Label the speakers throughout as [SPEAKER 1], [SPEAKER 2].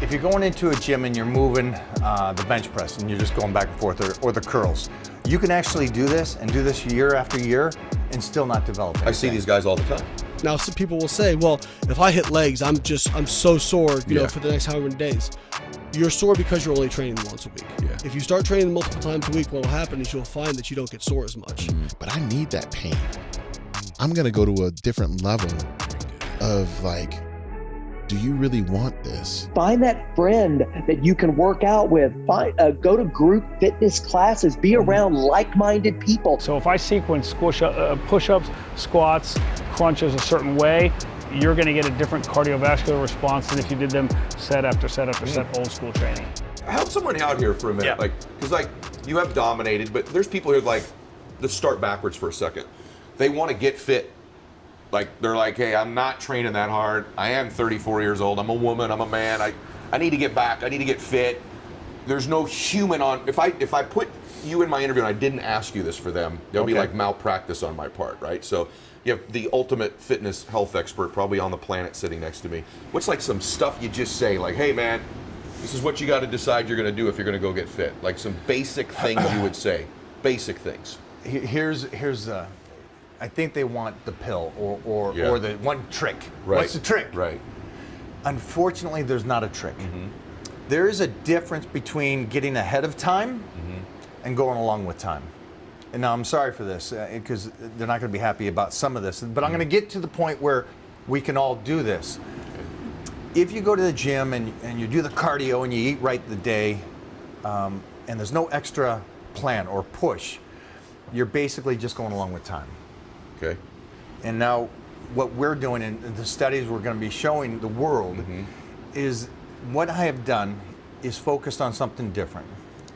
[SPEAKER 1] If you're going into a gym and you're moving the bench press and you're just going back and forth, or the curls, you can actually do this and do this year after year and still not develop anything.
[SPEAKER 2] I see these guys all the time.
[SPEAKER 3] Now, some people will say, well, if I hit legs, I'm so sore, you know, for the next however many days. You're sore because you're only training them once a week.
[SPEAKER 2] Yeah.
[SPEAKER 3] If you start training them multiple times a week, what will happen is you'll find that you don't get sore as much.
[SPEAKER 4] But I need that pain. I'm going to go to a different level of like, do you really want this?
[SPEAKER 5] Find that friend that you can work out with. Go to group fitness classes. Be around like-minded people.
[SPEAKER 6] So if I sequence push-ups, squats, crunches a certain way, you're going to get a different cardiovascular response than if you did them set after set after set, old school training.
[SPEAKER 2] Help someone out here for a minute, because you have dominated, but there's people here let's start backwards for a second. They want to get fit. They're like, hey, I'm not training that hard. I am 34 years old. I'm a woman. I'm a man. I need to get back. I need to get fit. There's no human on. If I put you in my interview and I didn't ask you this for them, there'll be like malpractice on my part, right? So you have the ultimate fitness health expert probably on the planet sitting next to me. What's some stuff you just say, like, hey, man, this is what you got to decide you're going to do if you're going to go get fit? Like some basic things you would say. Basic things.
[SPEAKER 1] Here's I think they want the pill or the one trick.
[SPEAKER 2] Right.
[SPEAKER 1] What's the trick?
[SPEAKER 2] Right.
[SPEAKER 1] Unfortunately, there's not a trick. There is a difference between getting ahead of time and going along with time. And now I'm sorry for this because they're not going to be happy about some of this, but I'm going to get to the point where we can all do this. If you go to the gym and you do the cardio and you eat right the day and there's no extra plan or push, you're basically just going along with time.
[SPEAKER 2] Okay.
[SPEAKER 1] And now what we're doing in the studies we're going to be showing the world is what I have done is focused on something different.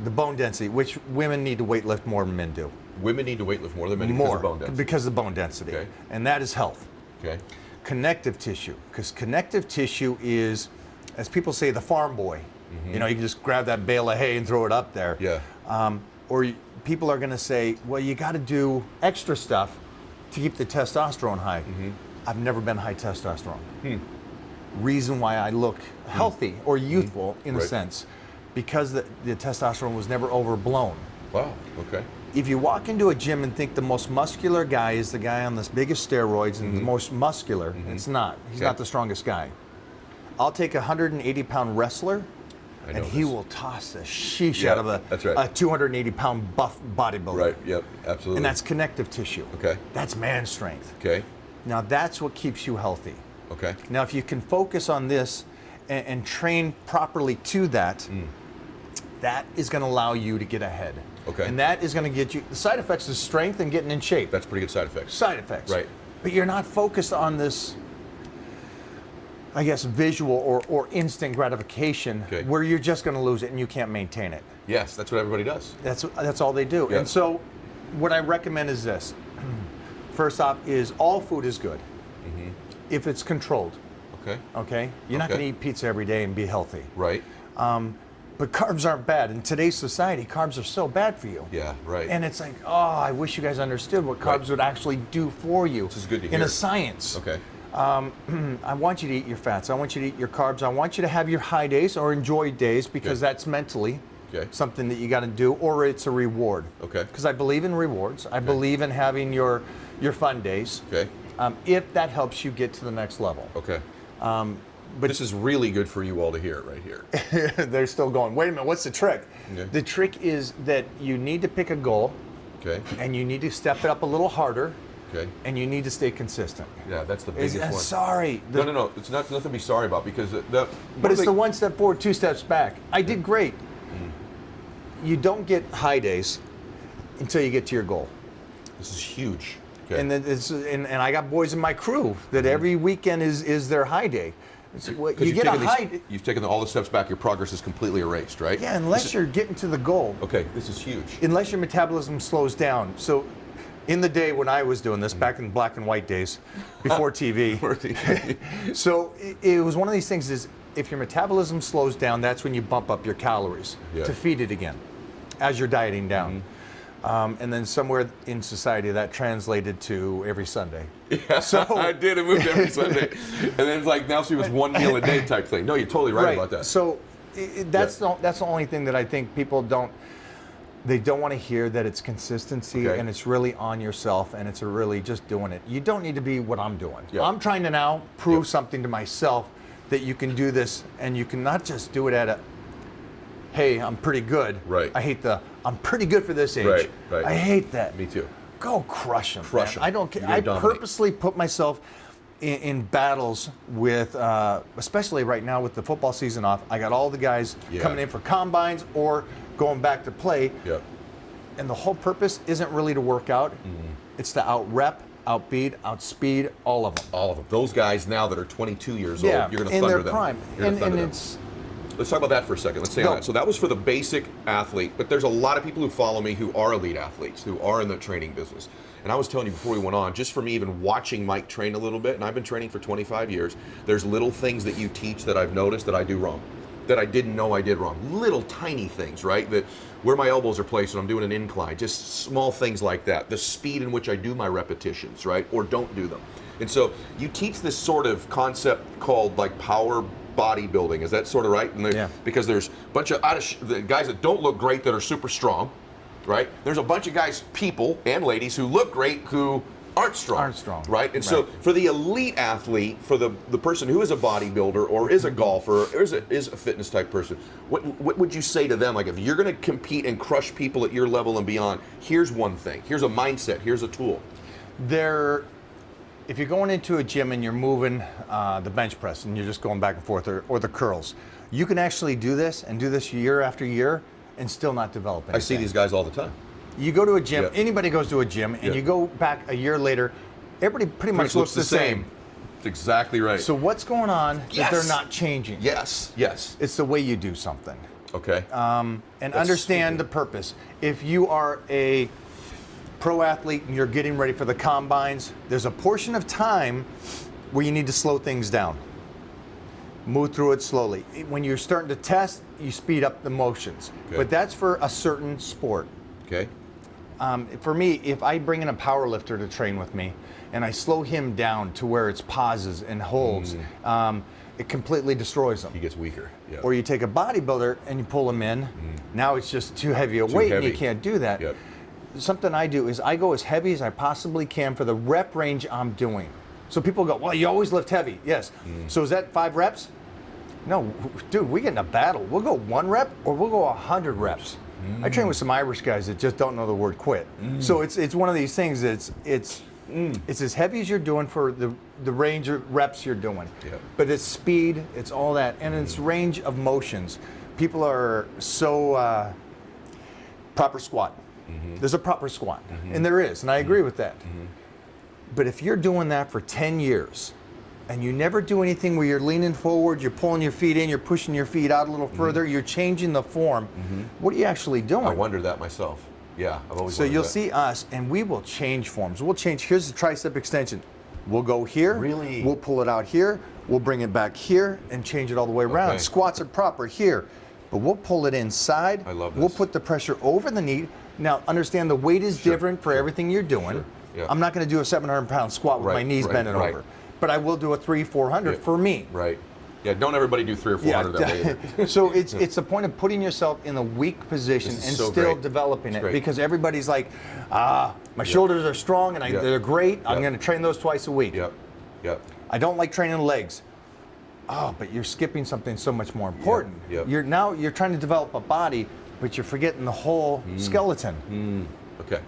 [SPEAKER 1] The bone density, which women need to weight lift more than men do.
[SPEAKER 2] Women need to weight lift more than men because of bone density.
[SPEAKER 1] Because of bone density.
[SPEAKER 2] Okay.
[SPEAKER 1] And that is health.
[SPEAKER 2] Okay.
[SPEAKER 1] Connective tissue, because connective tissue is, as people say, the farm boy. You know, you can just grab that bale of hay and throw it up there.
[SPEAKER 2] Yeah.
[SPEAKER 1] People are going to say, well, you got to do extra stuff to keep the testosterone high. I've never been high testosterone. Reason why I look healthy or youthful in a sense, because the testosterone was never overblown.
[SPEAKER 2] Wow, okay.
[SPEAKER 1] If you walk into a gym and think the most muscular guy is the guy on the biggest steroids and the most muscular, it's not. He's not the strongest guy. I'll take a 180-pound wrestler and he will toss the sheesh out of a 280-pound buff bodybuilder.
[SPEAKER 2] Right, yep, absolutely.
[SPEAKER 1] And that's connective tissue.
[SPEAKER 2] Okay.
[SPEAKER 1] That's man strength.
[SPEAKER 2] Okay.
[SPEAKER 1] Now that's what keeps you healthy.
[SPEAKER 2] Okay.
[SPEAKER 1] Now if you can focus on this and train properly to that, that is going to allow you to get ahead.
[SPEAKER 2] Okay.
[SPEAKER 1] And that is going to get you, the side effects is strength and getting in shape.
[SPEAKER 2] That's pretty good side effects.
[SPEAKER 1] Side effects.
[SPEAKER 2] Right.
[SPEAKER 1] But you're not focused on this, I guess, visual or instant gratification where you're just going to lose it and you can't maintain it.
[SPEAKER 2] Yes, that's what everybody does.
[SPEAKER 1] That's all they do.
[SPEAKER 2] Yep.
[SPEAKER 1] And so what I recommend is this. First off is all food is good if it's controlled.
[SPEAKER 2] Okay.
[SPEAKER 1] Okay? You're not going to eat pizza every day and be healthy.
[SPEAKER 2] Right.
[SPEAKER 1] But carbs aren't bad. In today's society, carbs are so bad for you.
[SPEAKER 2] Yeah, right.
[SPEAKER 1] And it's like, oh, I wish you guys understood what carbs would actually do for you.
[SPEAKER 2] This is good to hear.
[SPEAKER 1] In a science.
[SPEAKER 2] Okay.
[SPEAKER 1] I want you to eat your fats. I want you to eat your carbs. I want you to have your high days or enjoy days because that's mentally something that you got to do, or it's a reward.
[SPEAKER 2] Okay.
[SPEAKER 1] Because I believe in rewards. I believe in having your fun days.
[SPEAKER 2] Okay.
[SPEAKER 1] If that helps you get to the next level.
[SPEAKER 2] Okay. But this is really good for you all to hear right here.
[SPEAKER 1] They're still going, wait a minute, what's the trick?
[SPEAKER 2] Yeah.
[SPEAKER 1] The trick is that you need to pick a goal.
[SPEAKER 2] Okay.
[SPEAKER 1] And you need to step it up a little harder.
[SPEAKER 2] Okay.
[SPEAKER 1] And you need to stay consistent.
[SPEAKER 2] Yeah, that's the biggest one.
[SPEAKER 1] Sorry.
[SPEAKER 2] No. It's nothing to be sorry about because
[SPEAKER 1] but it's the one step forward, two steps back. I did great. You don't get high days until you get to your goal.
[SPEAKER 2] This is huge. Okay.
[SPEAKER 1] And then and I got boys in my crew that every weekend is their high day. You get a high.
[SPEAKER 2] You've taken all the steps back. Your progress is completely erased, right?
[SPEAKER 1] Yeah, unless you're getting to the goal.
[SPEAKER 2] Okay, this is huge.
[SPEAKER 1] Unless your metabolism slows down. So, in the day when I was doing this, back in black and white days, before TV. So it was one of these things. Is if your metabolism slows down, that's when you bump up your calories to feed it again, as you're dieting down. And then somewhere in society that translated to every Sunday.
[SPEAKER 2] Yeah,
[SPEAKER 1] So
[SPEAKER 2] I did. It moved every Sunday. And then it's like, now she was one meal a day type thing. No, you're totally right about that.
[SPEAKER 1] So that's the only thing that I think people don't want to hear, that it's consistency and it's really on yourself and it's really just doing it. You don't need to be what I'm doing.
[SPEAKER 2] Yeah.
[SPEAKER 1] I'm trying to now prove something to myself, that you can do this, and you can not just do it at a, hey, I'm pretty good.
[SPEAKER 2] Right.
[SPEAKER 1] I hate the, I'm pretty good for this age.
[SPEAKER 2] Right, right.
[SPEAKER 1] I hate that.
[SPEAKER 2] Me too.
[SPEAKER 1] Go crush them.
[SPEAKER 2] Crush 'em.
[SPEAKER 1] I don't care.
[SPEAKER 2] You're gonna
[SPEAKER 1] I
[SPEAKER 2] dominate.
[SPEAKER 1] purposely put myself in battles with, especially right now with the football season off. I got all the guys coming in for combines or going back to play.
[SPEAKER 2] Yeah.
[SPEAKER 1] And the whole purpose isn't really to work out. It's to out-rep, out-beat, outspeed all of them.
[SPEAKER 2] All of them. Those guys now that are 22 years old, you're going to
[SPEAKER 1] in
[SPEAKER 2] thunder
[SPEAKER 1] their
[SPEAKER 2] them.
[SPEAKER 1] prime.
[SPEAKER 2] You're gonna thunder them.
[SPEAKER 1] It's
[SPEAKER 2] Let's talk about that for a second. Let's stay on that. So that was for the basic athlete, but there's a lot of people who follow me who are elite athletes, who are in the training business. And I was telling you before we went on, just for me even watching Mike train a little bit, and I've been training for 25 years, there's little things that you teach that I've noticed that I do wrong, that I didn't know I did wrong. Little tiny things, right? That where my elbows are placed when I'm doing an incline, just small things like that. The speed in which I do my repetitions, right? Or don't do them. And so you teach this sort of concept called like power bodybuilding. Is that sort of right? And because there's a bunch of the guys that don't look great that are super strong, right? There's a bunch of guys, people and ladies who look great who aren't strong. Right? And so for the elite athlete, for the person who is a bodybuilder or is a golfer or is a fitness type person, what would you say to them? Like, if you're going to compete and crush people at your level and beyond, here's one thing. Here's a mindset. Here's a tool.
[SPEAKER 1] If you're going into a gym and you're moving the bench press and you're just going back and forth, or the curls, you can actually do this and do this year after year and still not develop anything.
[SPEAKER 2] I see these guys all the time.
[SPEAKER 1] You go to a gym, anybody goes to a gym, and you go back a year later, everybody pretty much looks the same.
[SPEAKER 2] That's exactly right.
[SPEAKER 1] So what's going on that they're not changing?
[SPEAKER 2] Yes.
[SPEAKER 1] It's the way you do something.
[SPEAKER 2] Okay.
[SPEAKER 1] And understand the purpose. If you are a pro athlete and you're getting ready for the combines, there's a portion of time where you need to slow things down. Move through it slowly. When you're starting to test, you speed up the motions.
[SPEAKER 2] Okay.
[SPEAKER 1] But that's for a certain sport.
[SPEAKER 2] Okay.
[SPEAKER 1] For me, if I bring in a power lifter to train with me and I slow him down to where it's pauses and holds, it completely destroys him.
[SPEAKER 2] He gets weaker. Yeah.
[SPEAKER 1] Or you take a bodybuilder and you pull him in, now it's just too heavy a weight and you can't do that.
[SPEAKER 2] Yep.
[SPEAKER 1] Something I do is I go as heavy as I possibly can for the rep range I'm doing. So people go, well, you always lift heavy. Yes. So is that 5 reps? No, dude, we get in a battle. We'll go 1 rep or we'll go 100 reps. I train with some Irish guys that just don't know the word quit. So it's one of these things that it's as heavy as you're doing for the range of reps you're doing.
[SPEAKER 2] Yeah.
[SPEAKER 1] But it's speed, it's all that, and it's range of motions. People are so proper squat. There's a proper squat, and there is, and I agree with that. But if you're doing that for 10 years, and you never do anything where you're leaning forward, you're pulling your feet in, you're pushing your feet out a little further, you're changing the form, what are you actually doing?
[SPEAKER 2] I wonder that myself. Yeah, I've always
[SPEAKER 1] So
[SPEAKER 2] wondered
[SPEAKER 1] you'll
[SPEAKER 2] that.
[SPEAKER 1] see us, and we will change forms. We'll change, here's the tricep extension. We'll go here,
[SPEAKER 2] Really?
[SPEAKER 1] we'll pull it out here, we'll bring it back here, and change it all the way around.
[SPEAKER 2] Okay.
[SPEAKER 1] Squats are proper here, but we'll pull it inside.
[SPEAKER 2] I love
[SPEAKER 1] We'll
[SPEAKER 2] this.
[SPEAKER 1] put the pressure over the knee. Now, understand the weight is different for everything you're doing.
[SPEAKER 2] Sure. Yeah.
[SPEAKER 1] I'm not gonna do a 700-pound squat with my knees bending over. But I will do a 300-400 for me.
[SPEAKER 2] Right. Yeah, don't everybody do 300 or 400 that way either.
[SPEAKER 1] So it's the point of putting yourself in a weak position and
[SPEAKER 2] This is so
[SPEAKER 1] still
[SPEAKER 2] great.
[SPEAKER 1] developing
[SPEAKER 2] It's
[SPEAKER 1] it,
[SPEAKER 2] great.
[SPEAKER 1] because everybody's like, my shoulders are strong and they're great. I'm going to train those twice a week.
[SPEAKER 2] Yep.
[SPEAKER 1] I don't like training legs. Oh, but you're skipping something so much more important.
[SPEAKER 2] Yep.
[SPEAKER 1] You're trying to develop a body, but you're forgetting the whole skeleton.
[SPEAKER 2] Okay.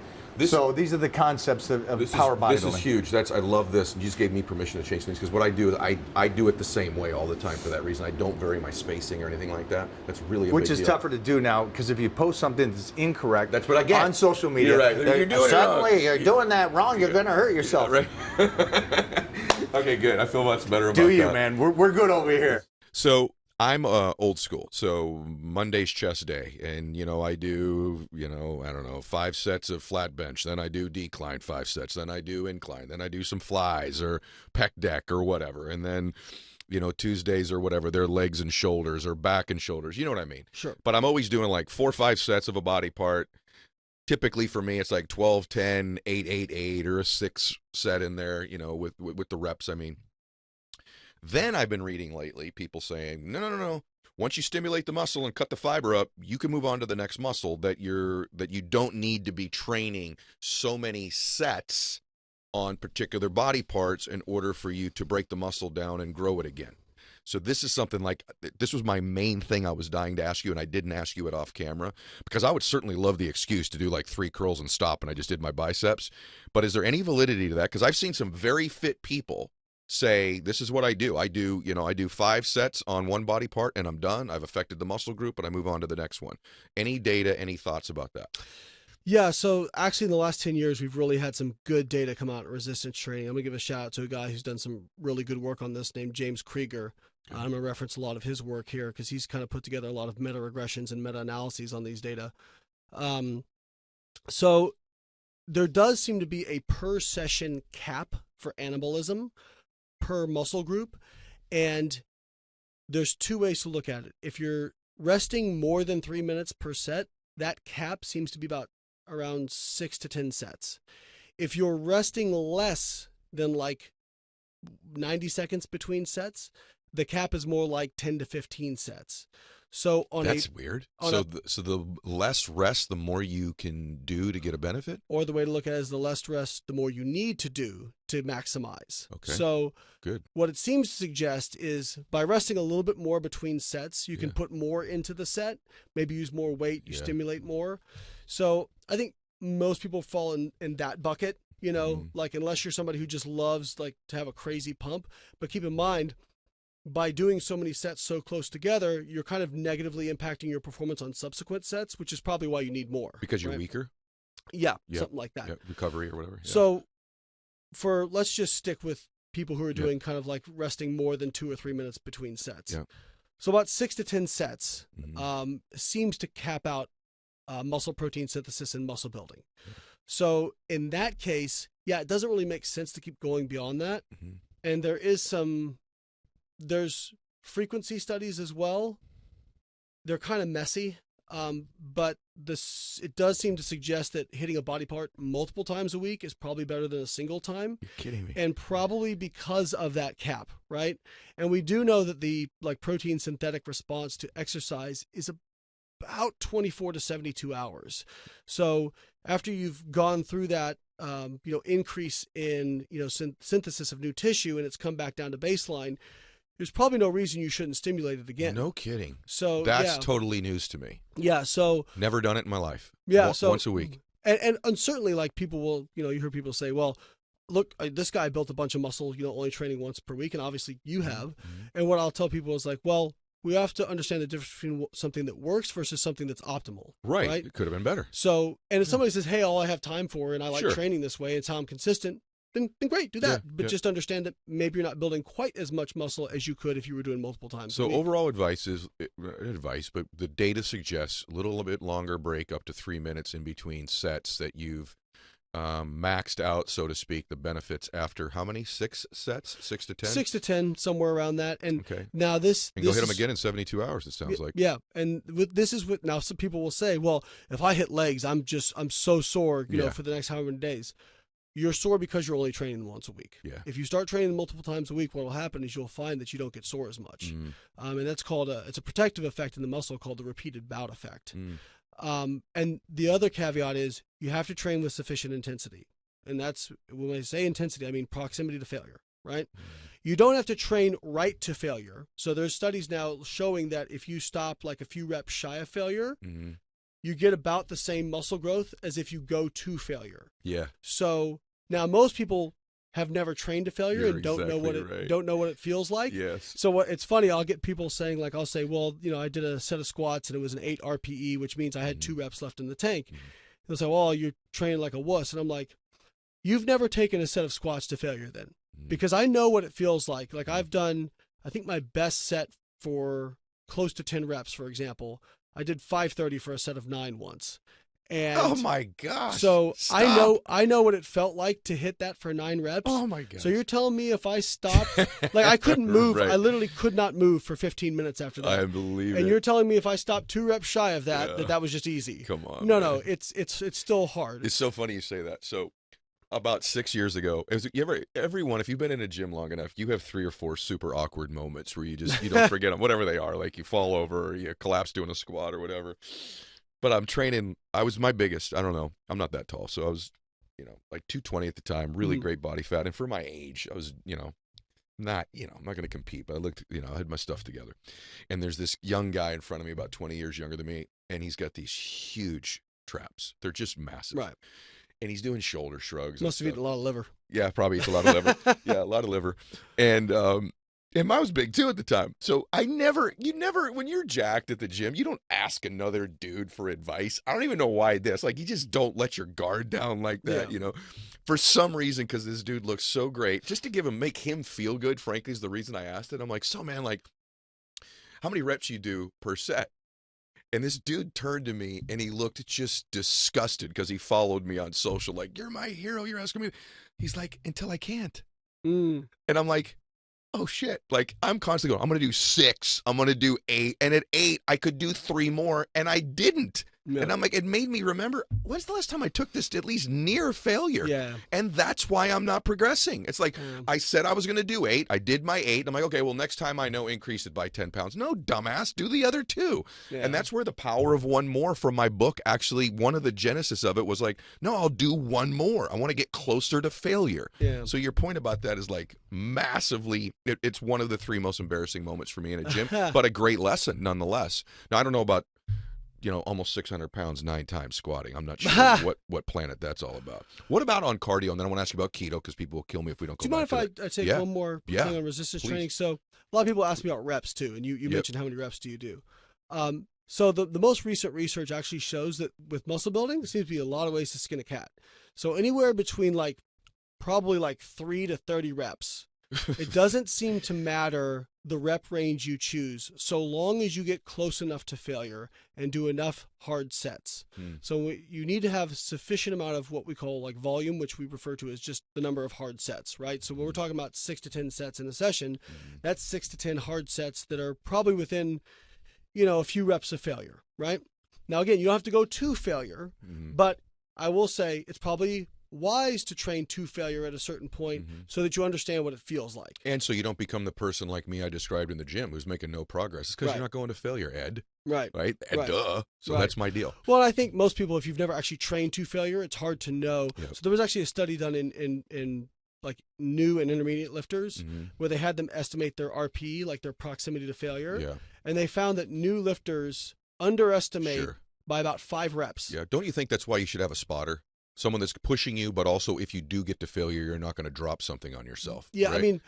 [SPEAKER 1] So these are the concepts of power bodybuilding.
[SPEAKER 2] This is huge. I love this. You just gave me permission to change things, because what I do is I do it the same way all the time for that reason. I don't vary my spacing or anything like that. That's really a
[SPEAKER 1] Which
[SPEAKER 2] big
[SPEAKER 1] is
[SPEAKER 2] deal.
[SPEAKER 1] tougher to do now, because if you post something that's incorrect,
[SPEAKER 2] That's what I get
[SPEAKER 1] on social media.
[SPEAKER 2] You're right. You're doing it
[SPEAKER 1] suddenly
[SPEAKER 2] wrong.
[SPEAKER 1] you're doing that wrong. You're going to hurt yourself.
[SPEAKER 2] Right. Okay, good. I feel much better about
[SPEAKER 1] Do you,
[SPEAKER 2] that.
[SPEAKER 1] man? We're good over here.
[SPEAKER 7] So I'm old school. So Monday's chest day, and I do I don't know, 5 sets of flat bench. Then I do decline 5 sets. Then I do incline. Then I do some flies or pec deck or whatever. And then Tuesdays or whatever, they're legs and shoulders or back and shoulders. You know what I mean?
[SPEAKER 1] Sure.
[SPEAKER 7] But I'm always doing like 4 or 5 sets of a body part. typically for me, it's like 12, 10, 8, 8, 8, or a 6 set in there, you know, with the reps. I mean, then I've been reading lately people saying, no. Once you stimulate the muscle and cut the fiber up, you can move on to the next muscle, that you don't need to be training so many sets on particular body parts in order for you to break the muscle down and grow it again. So this is something like, this was my main thing I was dying to ask you, and I didn't ask you it off camera, because I would certainly love the excuse to do like 3 curls and stop and I just did my biceps. But is there any validity to that? Because I've seen some very fit people say, this is what I do. I do 5 sets on one body part and I'm done. I've affected the muscle group and I move on to the next one. Any data, any thoughts about that?
[SPEAKER 3] Yeah, so actually in the last 10 years, we've really had some good data come out in resistance training. I'm going to give a shout out to a guy who's done some really good work on this named James Krieger. I'm going to reference a lot of his work here because he's kind of put together a lot of meta-regressions and meta-analyses on these data. So there does seem to be a per session cap for anabolism per muscle group, and there's 2 ways to look at it. If you're resting more than 3 minutes per set, that cap seems to be about around 6 to 10 sets. If you're resting less than like 90 seconds between sets, the cap is more like 10 to 15 sets. So
[SPEAKER 7] that's weird. So the less rest, the more you can do to get a benefit?
[SPEAKER 3] Or the way to look at it is the less rest, the more you need to do to maximize.
[SPEAKER 7] Okay.
[SPEAKER 3] So
[SPEAKER 7] good.
[SPEAKER 3] What it seems to suggest is by resting a little bit more between sets, you can put more into the set, maybe use more weight, you stimulate more. So I think most people fall in that bucket, you know, like unless you're somebody who just loves like to have a crazy pump. But keep in mind, by doing so many sets so close together, you're kind of negatively impacting your performance on subsequent sets, which is probably why you need more.
[SPEAKER 7] Because you're weaker?
[SPEAKER 3] Yeah, something like that.
[SPEAKER 7] Yeah, recovery or whatever. Yeah.
[SPEAKER 3] So let's just stick with people who are doing kind of like resting more than 2 or 3 minutes between sets.
[SPEAKER 7] Yeah.
[SPEAKER 3] So about 6 to 10 sets seems to cap out muscle protein synthesis and muscle building. So in that case, it doesn't really make sense to keep going beyond that. And there's frequency studies as well. They're kind of messy, but it does seem to suggest that hitting a body part multiple times a week is probably better than a single time.
[SPEAKER 7] You're kidding me.
[SPEAKER 3] And probably because of that cap, right? And we do know that the like protein synthetic response to exercise is about 24 to 72 hours. So after you've gone through that, increase in, synthesis of new tissue and it's come back down to baseline, there's probably no reason you shouldn't stimulate it again.
[SPEAKER 7] No kidding.
[SPEAKER 3] So
[SPEAKER 7] that's totally news to me.
[SPEAKER 3] Yeah. So
[SPEAKER 7] never done it in my life.
[SPEAKER 3] Yeah.
[SPEAKER 7] Once a week.
[SPEAKER 3] And certainly like people will, you hear people say, well, look, this guy built a bunch of muscle, only training once per week. And obviously you have. And what I'll tell people is like, well, we have to understand the difference between something that works versus something that's optimal.
[SPEAKER 7] Right. It could have been better.
[SPEAKER 3] So, and if somebody says, hey, all I have time for, and I like training this way, it's how I'm consistent, then great, do that. But just understand that maybe you're not building quite as much muscle as you could if you were doing multiple times.
[SPEAKER 7] So overall advice, but the data suggests a little bit longer break, up to 3 minutes in between sets, that you've maxed out, so to speak, the benefits after how many? 6 sets? 6 to 10?
[SPEAKER 3] 6 to 10, somewhere around that. And now
[SPEAKER 7] and go hit them again in 72 hours, it sounds like.
[SPEAKER 3] Yeah. And now some people will say, well, if I hit legs, I'm so sore, for the next however many days. You're sore because you're only training them once a week.
[SPEAKER 7] Yeah.
[SPEAKER 3] If you start training them multiple times a week, what will happen is you'll find that you don't get sore as much. And that's called it's a protective effect in the muscle called the repeated bout effect. And the other caveat is you have to train with sufficient intensity. And that's, when I say intensity, I mean proximity to failure, right? You don't have to train right to failure. So there's studies now showing that if you stop like a few reps shy of failure, you get about the same muscle growth as if you go to failure.
[SPEAKER 7] Yeah.
[SPEAKER 3] So now most people have never trained to failure and don't know what it feels like.
[SPEAKER 7] Yes.
[SPEAKER 3] So it's funny, I'll get people saying like, I'll say, well, I did a set of squats and it was an 8 RPE, which means I had 2 reps left in the tank. They'll say, well, you're training like a wuss. And I'm like, you've never taken a set of squats to failure then, because I know what it feels like. Like I've done, I think my best set for close to 10 reps, for example, I did 530 for a set of 9 once. And
[SPEAKER 7] Oh my gosh.
[SPEAKER 3] so
[SPEAKER 7] Stop.
[SPEAKER 3] I know what it felt like to hit that for 9 reps.
[SPEAKER 7] Oh my gosh.
[SPEAKER 3] So you're telling me if I stopped, like I couldn't move.
[SPEAKER 7] Right.
[SPEAKER 3] I literally could not move for 15 minutes after that.
[SPEAKER 7] I believe
[SPEAKER 3] And
[SPEAKER 7] it.
[SPEAKER 3] you're telling me if I stopped 2 reps shy of that,
[SPEAKER 7] Yeah.
[SPEAKER 3] that was just easy.
[SPEAKER 7] Come on.
[SPEAKER 3] No,
[SPEAKER 7] man.
[SPEAKER 3] no, it's still hard.
[SPEAKER 7] It's so funny you say that. So about 6 years ago, everyone, if you've been in a gym long enough, you have 3 or 4 super awkward moments where you don't forget them, whatever they are. Like you fall over, or you collapse doing a squat or whatever. But I'm training. I was my biggest. I don't know. I'm not that tall, so I was, like 220 at the time. Really great body fat, and for my age, I was, not, I'm not going to compete. But I looked, I had my stuff together. And there's this young guy in front of me, about 20 years younger than me, and he's got these huge traps. They're just massive.
[SPEAKER 3] Right.
[SPEAKER 7] And he's doing shoulder shrugs.
[SPEAKER 3] Must have
[SPEAKER 7] and
[SPEAKER 3] eaten a lot of liver.
[SPEAKER 7] Yeah, probably eats a lot of liver. Yeah, a lot of liver. And mine was big too at the time. So you never, when you're jacked at the gym, you don't ask another dude for advice. I don't even know why this. Like, you just don't let your guard down like that, For some reason, because this dude looks so great, just to make him feel good, frankly, is the reason I asked it. I'm like, so man, like, how many reps you do per set? And this dude turned to me and he looked just disgusted because he followed me on social. Like, you're my hero. You're asking me. He's like, until I can't. And I'm like, oh shit. Like, I'm constantly going, I'm going to do 6. I'm going to do 8. And at 8, I could do 3 more. And I didn't.
[SPEAKER 3] No.
[SPEAKER 7] And I'm like, it made me remember, when's the last time I took this to at least near failure?
[SPEAKER 3] Yeah.
[SPEAKER 7] And that's why I'm not progressing. It's like, I said I was going to do 8. I did my 8. I'm like, okay, well, next time I know, increase it by 10 pounds. No, dumbass, do the other 2.
[SPEAKER 3] Yeah.
[SPEAKER 7] And that's where the power of one more from my book, actually, one of the genesis of it was like, no, I'll do 1 more. I want to get closer to failure.
[SPEAKER 3] Yeah.
[SPEAKER 7] So your point about that is like massively, it's one of the 3 most embarrassing moments for me in a gym, but a great lesson nonetheless. Now, I don't know about, almost 600 pounds 9 times squatting. I'm not sure what planet that's all about. What about on cardio? And then I want to ask you about keto because people will kill me if we don't go
[SPEAKER 3] Do you mind
[SPEAKER 7] back
[SPEAKER 3] if
[SPEAKER 7] to
[SPEAKER 3] I
[SPEAKER 7] it.
[SPEAKER 3] take one more thing on resistance
[SPEAKER 7] Please.
[SPEAKER 3] training? So a lot of people ask me about reps too, and you mentioned how many reps do you do. So the most recent research actually shows that with muscle building, there seems to be a lot of ways to skin a cat. So anywhere between probably 3 to 30 reps. It doesn't seem to matter the rep range you choose, so long as you get close enough to failure and do enough hard sets. So you need to have sufficient amount of what we call volume, which we refer to as just the number of hard sets, right? So when we're talking about 6 to 10 sets in a session, that's 6 to 10 hard sets that are probably within, a few reps of failure, right? Now, again, you don't have to go to failure, but I will say it's probably wise to train to failure at a certain point so that you understand what it feels like.
[SPEAKER 7] And so you don't become the person like me I described in the gym who's making no progress. It's because you're not going to failure, Ed.
[SPEAKER 3] Right.
[SPEAKER 7] Right? Duh. So that's my deal.
[SPEAKER 3] Well, I think most people, if you've never actually trained to failure, it's hard to know.
[SPEAKER 7] Yep.
[SPEAKER 3] So there was actually a study done in new and intermediate lifters where they had them estimate their RP, their proximity to failure.
[SPEAKER 7] Yeah.
[SPEAKER 3] And they found that new lifters underestimate by about 5 reps.
[SPEAKER 7] Yeah. Don't you think that's why you should have a spotter? Someone that's pushing you, but also if you do get to failure, you're not going to drop something on yourself.
[SPEAKER 3] Yeah,
[SPEAKER 7] right?
[SPEAKER 3] I mean,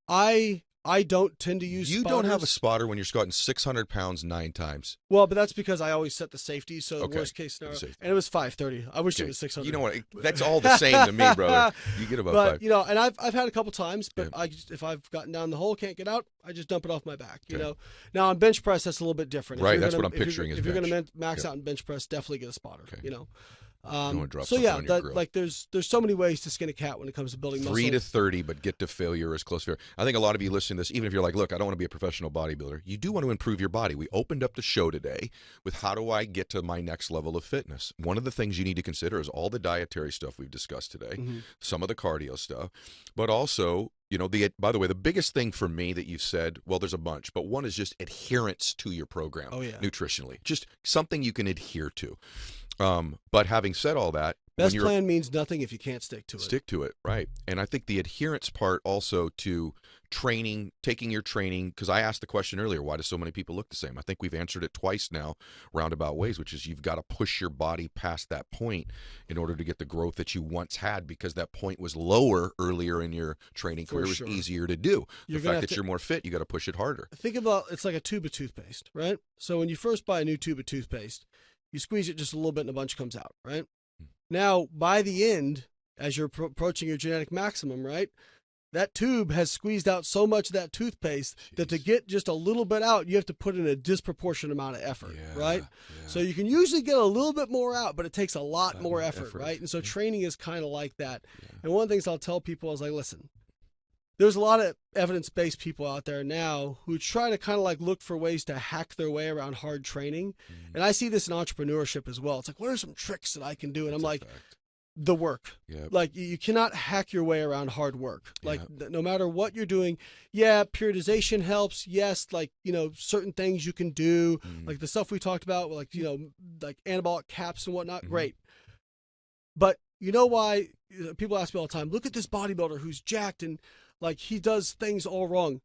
[SPEAKER 3] I don't tend to use
[SPEAKER 7] You
[SPEAKER 3] spotters.
[SPEAKER 7] don't have a spotter when you're squatting 600 pounds 9 times.
[SPEAKER 3] Well, but that's because I always set the safety, so the
[SPEAKER 7] Okay.
[SPEAKER 3] worst case scenario.
[SPEAKER 7] Safety.
[SPEAKER 3] And it was 530. I wish it
[SPEAKER 7] Okay.
[SPEAKER 3] was 600.
[SPEAKER 7] You know what? That's all the same to me, brother. You get about
[SPEAKER 3] But
[SPEAKER 7] 5.
[SPEAKER 3] and I've had a couple times, but
[SPEAKER 7] Yeah.
[SPEAKER 3] if I've gotten down the hole, can't get out, I just dump it off my back. Now on bench press, that's a little bit different.
[SPEAKER 7] Right, that's what I'm picturing
[SPEAKER 3] If
[SPEAKER 7] is
[SPEAKER 3] you're going to
[SPEAKER 7] bench.
[SPEAKER 3] max out in bench press, definitely get a spotter.
[SPEAKER 7] Okay.
[SPEAKER 3] Don't
[SPEAKER 7] wanna drop
[SPEAKER 3] so
[SPEAKER 7] something
[SPEAKER 3] yeah,
[SPEAKER 7] on your grill.
[SPEAKER 3] there's so many ways to skin a cat when it comes to building
[SPEAKER 7] 3
[SPEAKER 3] muscle.
[SPEAKER 7] to 30, but get to failure as close to failure. I think a lot of you listening to this, even if you're like, look, I don't want to be a professional bodybuilder, you do want to improve your body. We opened up the show today with how do I get to my next level of fitness? One of the things you need to consider is all the dietary stuff we've discussed today, some of the cardio stuff, but also, by the way, the biggest thing for me that you said, well, there's a bunch, but one is just adherence to your program nutritionally, just something you can adhere to. But having said all that,
[SPEAKER 3] Best plan means nothing if you can't stick to it.
[SPEAKER 7] Stick to it, right. And I think the adherence part also to training, taking your training, because I asked the question earlier, why do so many people look the same? I think we've answered it twice now, roundabout ways, which is you've got to push your body past that point in order to get the growth that you once had, because that point was lower earlier in your training career. It was easier to do. The fact that you're more fit, you got to push it harder.
[SPEAKER 3] Think about it's like a tube of toothpaste, right? So when you first buy a new tube of toothpaste, you squeeze it just a little bit and a bunch comes out, right? Now, by the end, as you're approaching your genetic maximum, right, that tube has squeezed out so much of that toothpaste that to get just a little bit out, you have to put in a disproportionate amount of effort, right?
[SPEAKER 7] Yeah.
[SPEAKER 3] So you can usually get a little bit more out, but it takes a lot more effort, right? And so training is kind of like that.
[SPEAKER 7] Yeah.
[SPEAKER 3] And one of the things I'll tell people is like, listen, there's a lot of evidence-based people out there now who try to kind of like look for ways to hack their way around hard training. And I see this in entrepreneurship as well. It's like, what are some tricks that I can do? And I'm like, the work.
[SPEAKER 7] Yep.
[SPEAKER 3] Like you cannot hack your way around hard work. Like
[SPEAKER 7] Yep.
[SPEAKER 3] no matter what you're doing, yeah, periodization helps. Yes, like, you know, certain things you can do, like the stuff we talked about, like, you know, like anabolic caps and whatnot, great. But you know why people ask me all the time, look at this bodybuilder who's jacked and like he does things all wrong.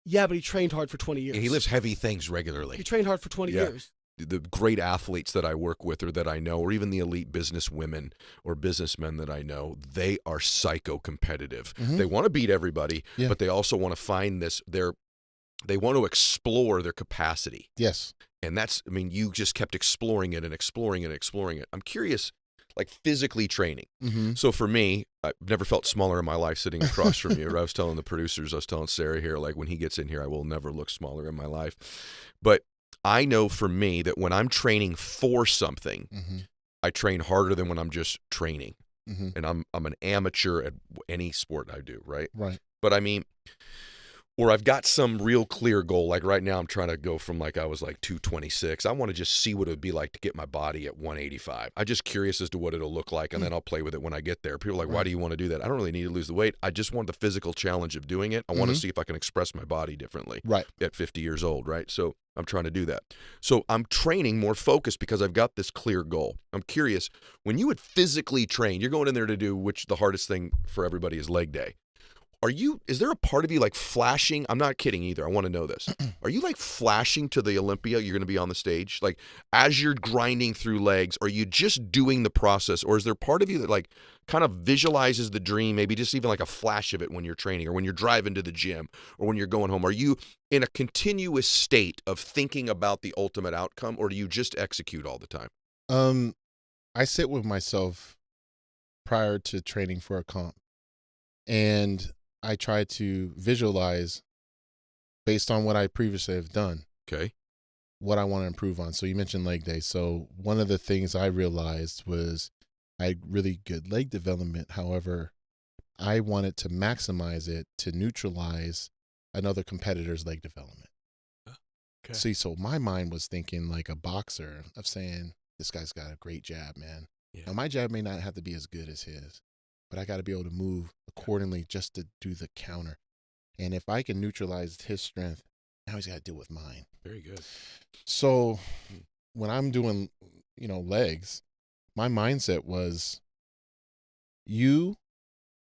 [SPEAKER 3] Yeah, but he trained hard for 20 years.
[SPEAKER 7] He lifts heavy things regularly.
[SPEAKER 3] He trained hard for 20 years.
[SPEAKER 7] The great athletes that I work with or that I know, or even the elite business women or businessmen that I know, they are psycho competitive. They want to beat everybody, but they also want to find this, they want to explore their capacity.
[SPEAKER 4] Yes.
[SPEAKER 7] And that's, I mean, you just kept exploring it and exploring it and exploring it. I'm curious, like physically training. So for me, I've never felt smaller in my life sitting across from you. I was telling the producers, I was telling Sarah here, like when he gets in here, I will never look smaller in my life. But I know for me that when I'm training for something, I train harder than when I'm just training. And I'm an amateur at any sport I do, right?
[SPEAKER 4] Right.
[SPEAKER 7] But I mean, or I've got some real clear goal. Like right now I'm trying to go from like I was like 226. I want to just see what it would be like to get my body at 185. I'm just curious as to what it'll look like, and then I'll play with it when I get there. People are like, why do you want to do that? I don't really need to lose the weight. I just want the physical challenge of doing it. I want to see if I can express my body differently at 50 years old, right? So I'm trying to do that. So I'm training more focused because I've got this clear goal. I'm curious, when you would physically train, you're going in there to do, which the hardest thing for everybody is leg day. Is there a part of you like flashing? I'm not kidding either. I want to know this. Are you like flashing to the Olympia? You're going to be on the stage? Like as you're grinding through legs, are you just doing the process? Or is there part of you that like kind of visualizes the dream, maybe just even like a flash of it when you're training or when you're driving to the gym or when you're going home? Are you in a continuous state of thinking about the ultimate outcome, or do you just execute all the time?
[SPEAKER 4] I sit with myself prior to training for a comp, and I try to visualize based on what I previously have done.
[SPEAKER 7] Okay.
[SPEAKER 4] What I want to improve on. So you mentioned leg day. So one of the things I realized was I had really good leg development. However, I wanted to maximize it to neutralize another competitor's leg development.
[SPEAKER 7] Okay.
[SPEAKER 4] See, so my mind was thinking like a boxer of saying, this guy's got a great jab, man.
[SPEAKER 7] Yeah.
[SPEAKER 4] Now my jab may not have to be as good as his, but I got to be able to move accordingly just to do the counter. And if I can neutralize his strength, now he's got to deal with mine.
[SPEAKER 7] Very good.
[SPEAKER 4] So when I'm doing, legs, my mindset was, you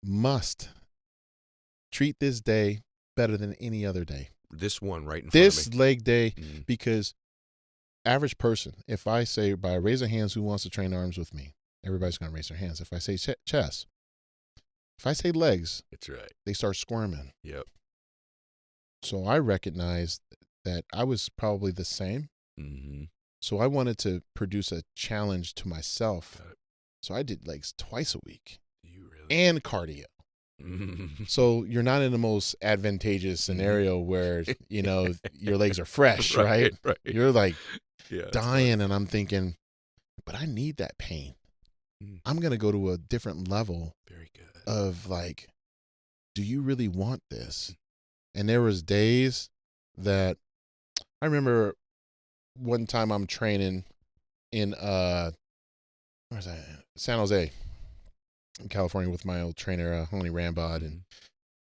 [SPEAKER 4] must treat this day better than any other day.
[SPEAKER 7] This one right in front
[SPEAKER 4] This
[SPEAKER 7] of me.
[SPEAKER 4] leg day, because average person, if I say by a raise of hands, who wants to train arms with me? Everybody's going to raise their hands. If I say chest, if I say legs,
[SPEAKER 7] That's right.
[SPEAKER 4] they start squirming.
[SPEAKER 7] Yep.
[SPEAKER 4] So I recognized that I was probably the same. So I wanted to produce a challenge to myself. So I did legs twice a week.
[SPEAKER 7] You really?
[SPEAKER 4] And cardio. So you're not in the most advantageous scenario where, your legs are fresh, right?
[SPEAKER 7] Right.
[SPEAKER 4] You're like
[SPEAKER 7] Yeah.
[SPEAKER 4] dying, and I'm thinking, but I need that pain. I'm going to go to a different level
[SPEAKER 7] Very good.
[SPEAKER 4] of like, do you really want this? And there was days that I remember one time I'm training in where's that? San Jose, in California, with my old trainer, Honey Rambod, and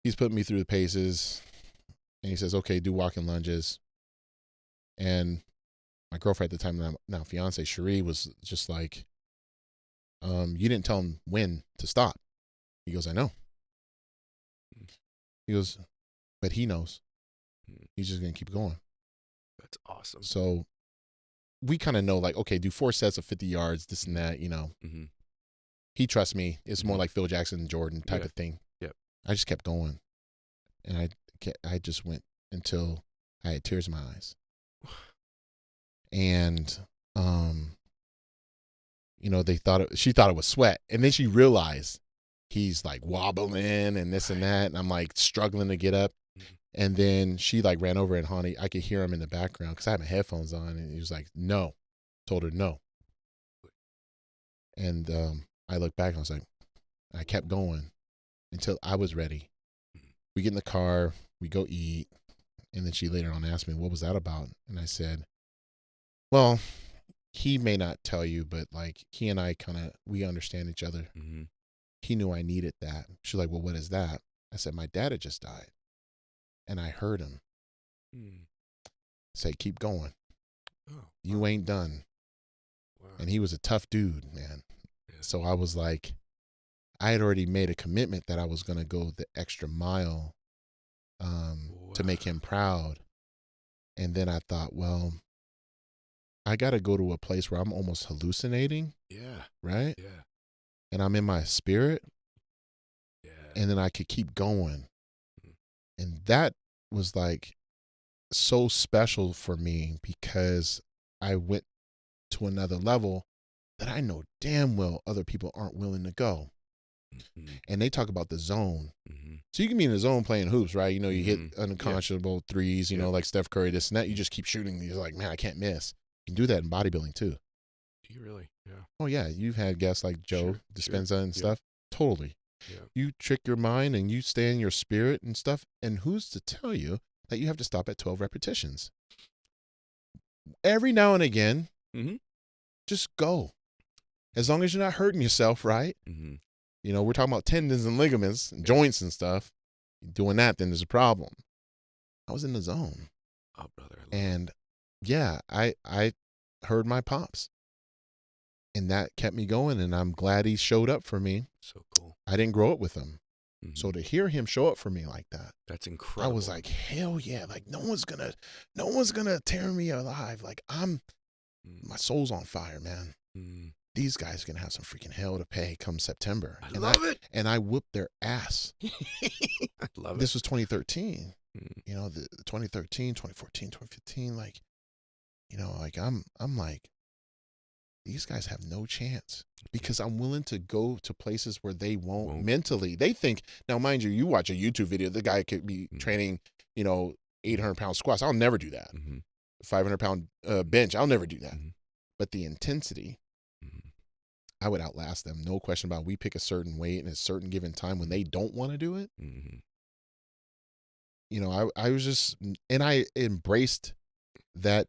[SPEAKER 4] he's putting me through the paces, and he says, okay, do walking lunges. And my girlfriend at the time, now fiance, Cherie, was just like, you didn't tell him when to stop. He goes, I know. He goes, but he knows. He's just going to keep going.
[SPEAKER 7] That's awesome.
[SPEAKER 4] So we kind of know, like, okay, do 4 sets of 50 yards, this and that, He trusts me. It's more like Phil Jackson and Jordan type of thing.
[SPEAKER 7] Yep.
[SPEAKER 4] I just kept going. And I just went until I had tears in my eyes. And, she thought it was sweat. And then she realized he's like wobbling and this and that. And I'm like struggling to get up. And then she like ran over and Honey, I could hear him in the background because I had my headphones on, and he was like, no. Told her no. And I looked back and I was like, I kept going until I was ready. We get in the car, we go eat. And then she later on asked me, what was that about? And I said, well, he may not tell you, but like he and I we understand each other.
[SPEAKER 7] Mm-hmm.
[SPEAKER 4] He knew I needed that. She's like, well, what is that? I said, my dad had just died. And I heard him say, keep going.
[SPEAKER 7] Oh,
[SPEAKER 4] You ain't done.
[SPEAKER 7] wow.
[SPEAKER 4] And he was a tough dude, man.
[SPEAKER 7] Yeah.
[SPEAKER 4] So I was like, I had already made a commitment that I was going to go the extra mile to make him proud. And then I thought, well, I got to go to a place where I'm almost hallucinating.
[SPEAKER 7] Yeah.
[SPEAKER 4] Right?
[SPEAKER 7] Yeah.
[SPEAKER 4] And I'm in my spirit.
[SPEAKER 7] Yeah.
[SPEAKER 4] And then I could keep going. And that was like so special for me because I went to another level that I know damn well other people aren't willing to go.
[SPEAKER 7] Mm-hmm.
[SPEAKER 4] And they talk about the zone.
[SPEAKER 7] Mm-hmm.
[SPEAKER 4] So you can be in the zone playing hoops, right? You know, you hit
[SPEAKER 7] Mhm.
[SPEAKER 4] unconscionable threes, you know, like Steph Curry, this and that. You just keep shooting. You're like, man, I can't miss. You can do that in bodybuilding too.
[SPEAKER 7] Do you really? Yeah.
[SPEAKER 4] Oh, yeah. You've had guests like Joe Dispenza and
[SPEAKER 7] Yeah.
[SPEAKER 4] stuff. Totally.
[SPEAKER 7] Yeah.
[SPEAKER 4] You trick your mind and you stay in your spirit and stuff. And who's to tell you that you have to stop at 12 repetitions? Every now and again,
[SPEAKER 7] Mhm.
[SPEAKER 4] just go. As long as you're not hurting yourself, right?
[SPEAKER 7] Mm-hmm.
[SPEAKER 4] You know, we're talking about tendons and ligaments and joints and stuff. Doing that, then there's a problem. I was in the zone.
[SPEAKER 7] Oh, brother. I love
[SPEAKER 4] And yeah, I heard my pops. And that kept me going. And I'm glad he showed up for me.
[SPEAKER 7] it. So cool.
[SPEAKER 4] I didn't grow up with him.
[SPEAKER 7] Mhm.
[SPEAKER 4] So to hear him show up for me like that,
[SPEAKER 7] That's incredible.
[SPEAKER 4] I was like, hell yeah. Like no one's gonna tear me alive. Like my soul's on fire, man.
[SPEAKER 7] Mm.
[SPEAKER 4] These guys are gonna have some freaking hell to pay come September.
[SPEAKER 7] I love it.
[SPEAKER 4] And I whooped their ass.
[SPEAKER 7] I love
[SPEAKER 4] This was 2013.
[SPEAKER 7] Mm.
[SPEAKER 4] You know, the 2013, 2014, 2015, like, you know, like I'm like, these guys have no chance because I'm willing to go to places where they won't mentally. They think, now mind you, you watch a YouTube video, the guy could be training, you know, 800-pound squats. I'll never do that.
[SPEAKER 7] Mm-hmm.
[SPEAKER 4] 500-pound bench. I'll never do that.
[SPEAKER 7] Mm-hmm.
[SPEAKER 4] But the intensity, I would outlast them. No question about it. We pick a certain weight and a certain given time when they don't want to do it.
[SPEAKER 7] Mm-hmm.
[SPEAKER 4] You know, I was just, and I embraced that,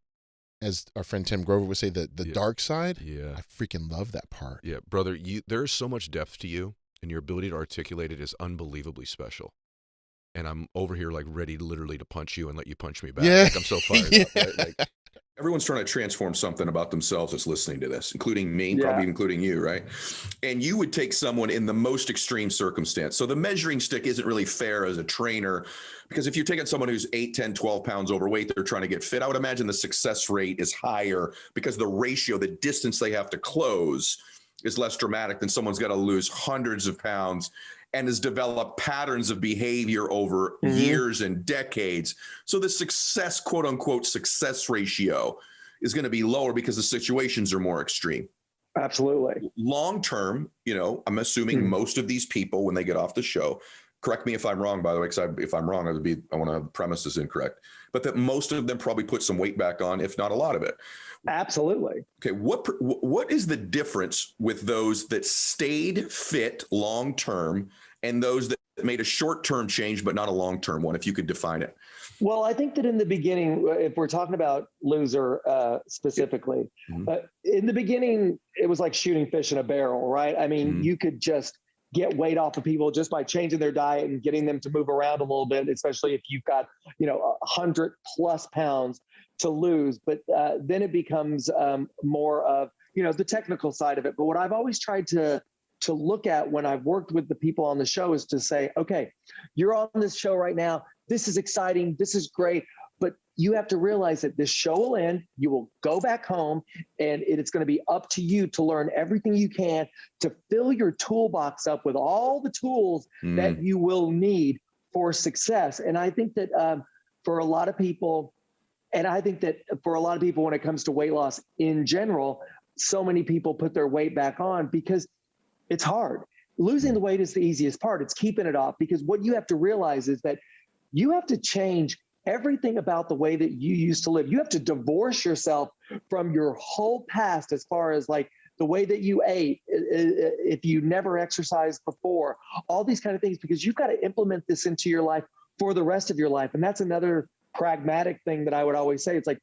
[SPEAKER 4] as our friend Tim Grover would say, the dark side.
[SPEAKER 7] Yeah.
[SPEAKER 4] I freaking love that part.
[SPEAKER 7] Yeah, brother, there's so much depth to you, and your ability to articulate it is unbelievably special. And I'm over here like ready literally to punch you and let you punch me back.
[SPEAKER 4] Yeah.
[SPEAKER 7] Like, I'm so fired up. Right? Like,
[SPEAKER 2] Everyone's trying to transform something about themselves that's listening to this, including me, probably including you, right? And you would take someone in the most extreme circumstance. So the measuring stick isn't really fair as a trainer, because if you're taking someone who's 8, 10, 12 pounds overweight, they're trying to get fit, I would imagine the success rate is higher because the ratio, the distance they have to close is less dramatic than someone's got to lose hundreds of pounds and has developed patterns of behavior over years and decades. So the success, quote unquote, success ratio is going to be lower because the situations are more extreme.
[SPEAKER 5] Absolutely.
[SPEAKER 2] Long term, you know, I'm assuming most of these people, when they get off the show, correct me if I'm wrong, by the way, because if I'm wrong, I want to premise this incorrect, but that most of them probably put some weight back on, if not a lot of it.
[SPEAKER 5] Absolutely.
[SPEAKER 2] Okay, what is the difference with those that stayed fit long term and those that made a short term change but not a long term one? If you could define it.
[SPEAKER 5] Well, I think that in the beginning, if we're talking about loser specifically, in the beginning, it was like shooting fish in a barrel, right? I mean, you could just get weight off of people just by changing their diet and getting them to move around a little bit, especially if you've got, 100+ pounds to lose. But then it becomes more of, the technical side of it. But what I've always tried to look at when I've worked with the people on the show is to say, okay, you're on this show right now. This is exciting. This is great. But you have to realize that this show will end. You will go back home, and it's going to be up to you to learn everything you can to fill your toolbox up with all the tools that you will need for success. And I think that for a lot of people, when it comes to weight loss in general, so many people put their weight back on because it's hard. losing the weight is the easiest part. It's keeping it off, because what you have to realize is that you have to change everything about the way that you used to live. You have to divorce yourself from your whole past, as far as like the way that you ate, if you never exercised before, all these kind of things, because you've got to implement this into your life for the rest of your life. And that's another pragmatic thing that I would always say. It's like,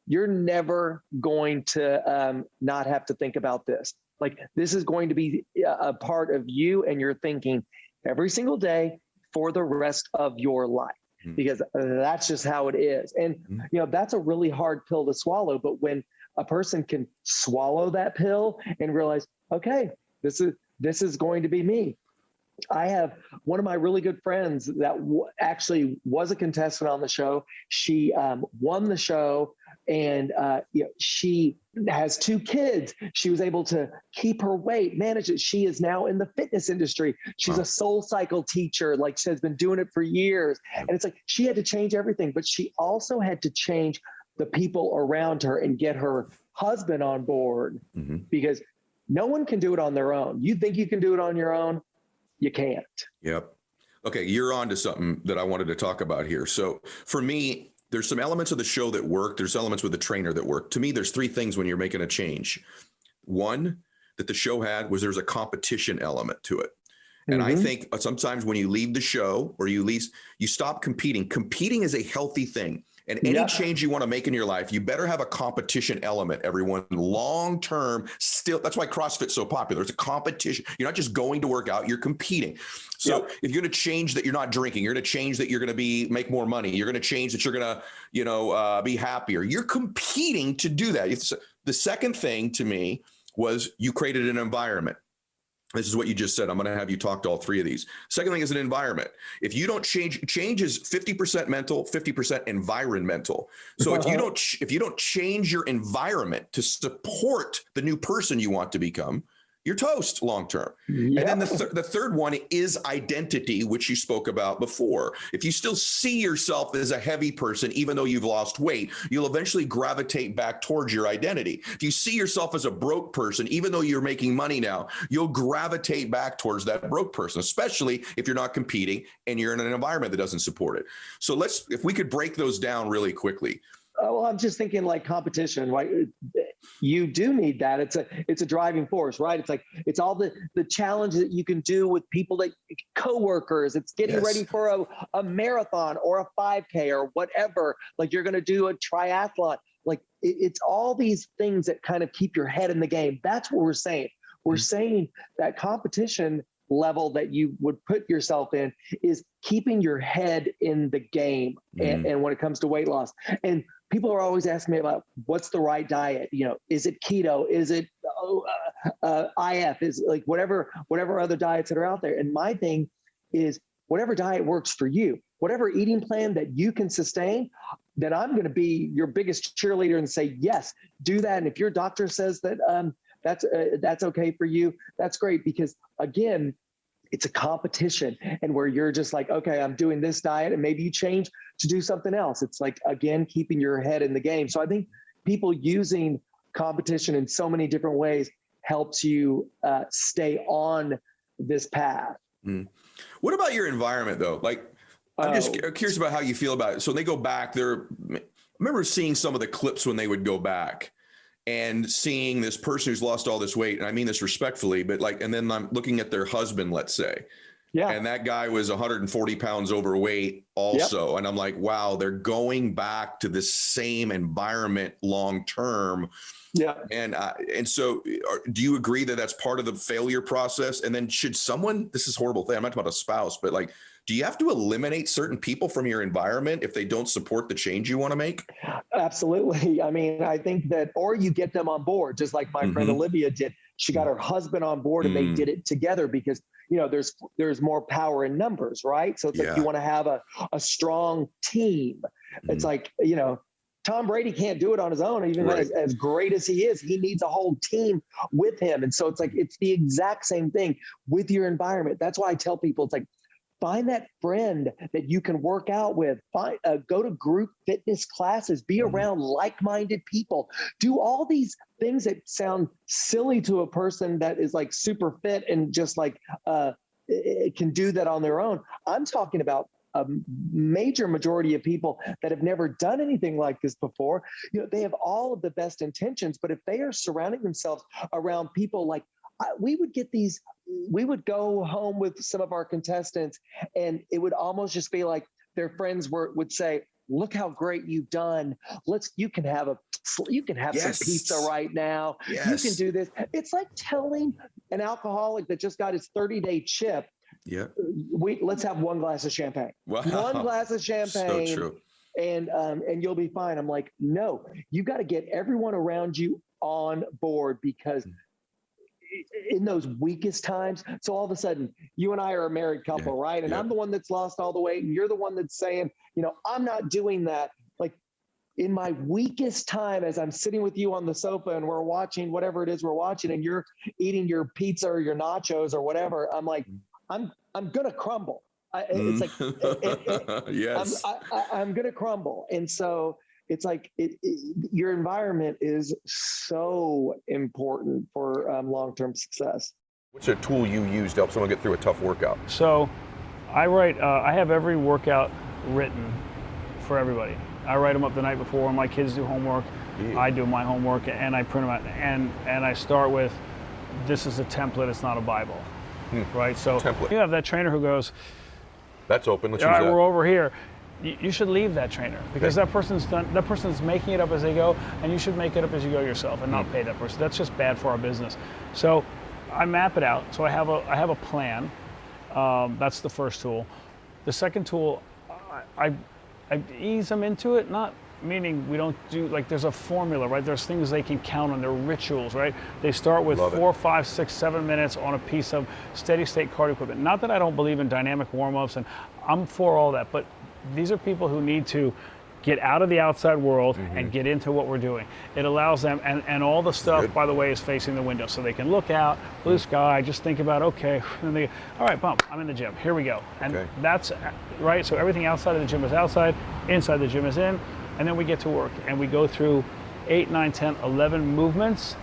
[SPEAKER 5] you're never going to not have to think about this. Like, this is going to be a part of you and your thinking every single day for the rest of your life, because that's just how it is. And, that's a really hard pill to swallow. But when a person can swallow that pill and realize, okay, this is going to be me. I have one of my really good friends that actually was a contestant on the show. She won the show, and she has 2 kids. She was able to keep her weight, manage it. She is now in the fitness industry. She's a Soul Cycle teacher. Like, she has been doing it for years. And it's like, she had to change everything, but she also had to change the people around her and get her husband on board, because no one can do it on their own. You think you can do it on your own? You can't.
[SPEAKER 2] Yep. Okay, you're on to something that I wanted to talk about here. So for me, there's some elements of the show that work. There's elements with the trainer that work. To me, there's 3 things when you're making a change. One that the show had was there's a competition element to it. And I think sometimes when you leave the show, or you stop competing. Competing is a healthy thing. And any change you want to make in your life, you better have a competition element, everyone. Long term, still, that's why CrossFit's so popular. It's a competition. You're not just going to work out, you're competing. So if you're going to change that you're not drinking, you're going to change that you're going to make more money, you're going to change that you're going to, be happier. You're competing to do that. The second thing to me was you created an environment. This is what you just said. I'm going to have you talk to all 3 of these. Second thing is an environment. If you don't change is 50% mental, 50% environmental. So if you don't change your environment to support the new person you want to become, you're toast long term. And then the third one is identity, which you spoke about before. If you still see yourself as a heavy person, even though you've lost weight, you'll eventually gravitate back towards your identity. If you see yourself as a broke person, even though you're making money now, you'll gravitate back towards that broke person, especially if you're not competing and you're in an environment that doesn't support it. So if we could break those down really quickly.
[SPEAKER 5] Well, I'm just thinking like competition, right? You do need that. It's a driving force, right? It's like, it's all the challenge that you can do with people, that coworkers. It's getting ready for a marathon or a 5K or whatever. Like, you're going to do a triathlon. Like, it's all these things that kind of keep your head in the game. That's what we're saying. We're saying that competition level that you would put yourself in is keeping your head in the game. And when it comes to weight loss, and people are always asking me about what's the right diet. Is it keto? Is it IF? Is like whatever other diets that are out there. And my thing is, whatever diet works for you, whatever eating plan that you can sustain, then I'm going to be your biggest cheerleader and say, yes, do that. And if your doctor says that that's okay for you, that's great. Because again, it's a competition, and where you're just like, okay, I'm doing this diet, and maybe you change to do something else. It's like, again, keeping your head in the game. So I think people using competition in so many different ways helps you stay on this path.
[SPEAKER 2] What about your environment though? Like, I'm just curious about how you feel about it. So when they go back there, I remember seeing some of the clips when they would go back and seeing this person who's lost all this weight. And I mean this respectfully, but like, and then I'm looking at their husband, let's say, and that guy was 140 pounds overweight also. And I'm like, wow, they're going back to the same environment long term. And so do you agree that that's part of the failure process? And then should someone, this is a horrible thing, I'm not talking about a spouse, but like, do you have to eliminate certain people from your environment if they don't support the change you want to make?
[SPEAKER 5] Absolutely. I mean, I think that, or you get them on board, just like my friend Olivia did. She got her husband on board, and they did it together, because, there's more power in numbers, right? So it's like, you want to have a strong team. It's like, Tom Brady can't do it on his own, even as great as he is. He needs a whole team with him. And so it's like, it's the exact same thing with your environment. That's why I tell people, it's like, find that friend that you can work out with. Go to group fitness classes. Be around like-minded people. Do all these things that sound silly to a person that is like super fit and just like it can do that on their own. I'm talking about a major majority of people that have never done anything like this before. They have all of the best intentions, but if they are surrounding themselves around people like we would go home with some of our contestants and it would almost just be like their friends would say, look how great you've done. You can have some pizza right now.
[SPEAKER 2] Yes.
[SPEAKER 5] You can do this. It's like telling an alcoholic that just got his 30-day chip,
[SPEAKER 2] Yeah.
[SPEAKER 5] Let's have one glass of champagne.
[SPEAKER 2] Wow.
[SPEAKER 5] One glass of champagne.
[SPEAKER 2] So true.
[SPEAKER 5] And you'll be fine. I'm like, no, you got to get everyone around you on board, because in those weakest times, so all of a sudden you and I are a married couple, right? And I'm the one that's lost all the weight, and you're the one that's saying, I'm not doing that. Like in my weakest time, as I'm sitting with you on the sofa and we're watching whatever it is we're watching, and you're eating your pizza or your nachos or whatever, I'm like, I'm gonna crumble. It's like,
[SPEAKER 2] yes,
[SPEAKER 5] I'm gonna crumble. And so it's like your environment is so important for long-term success.
[SPEAKER 2] What's a tool you use to help someone get through a tough workout?
[SPEAKER 6] So I write, I have every workout written for everybody. I write them up the night before when my kids do homework. I do my homework and I print them out. And I start with, this is a template, it's not a Bible. Right? So
[SPEAKER 2] Template.
[SPEAKER 6] You have that trainer who goes,
[SPEAKER 2] that's open, let's
[SPEAKER 6] all
[SPEAKER 2] use
[SPEAKER 6] right,
[SPEAKER 2] that.
[SPEAKER 6] we're over here. You should leave that trainer, because that person's making it up as they go, and you should make it up as you go yourself and not pay that person. That's just bad for our business. So I map it out. So I have a plan. That's the first tool. The second tool, I ease them into it, not meaning we don't do, like, there's a formula, right? There's things they can count on, their rituals, right? They start with 4, 5, 6, 7 minutes on a piece of steady state cardio equipment. Not that I don't believe in dynamic warm-ups, and I'm for all that, but these are people who need to get out of the outside world and get into what we're doing. It allows them, and all the stuff, by the way, is facing the window, so they can look out, blue sky, just think about, okay, and they, all right, bump, I'm in the gym, here we go. And that's, right, so everything outside of the gym is outside, inside the gym is in, and then we get to work, and we go through 8, 9, 10, 11 movements,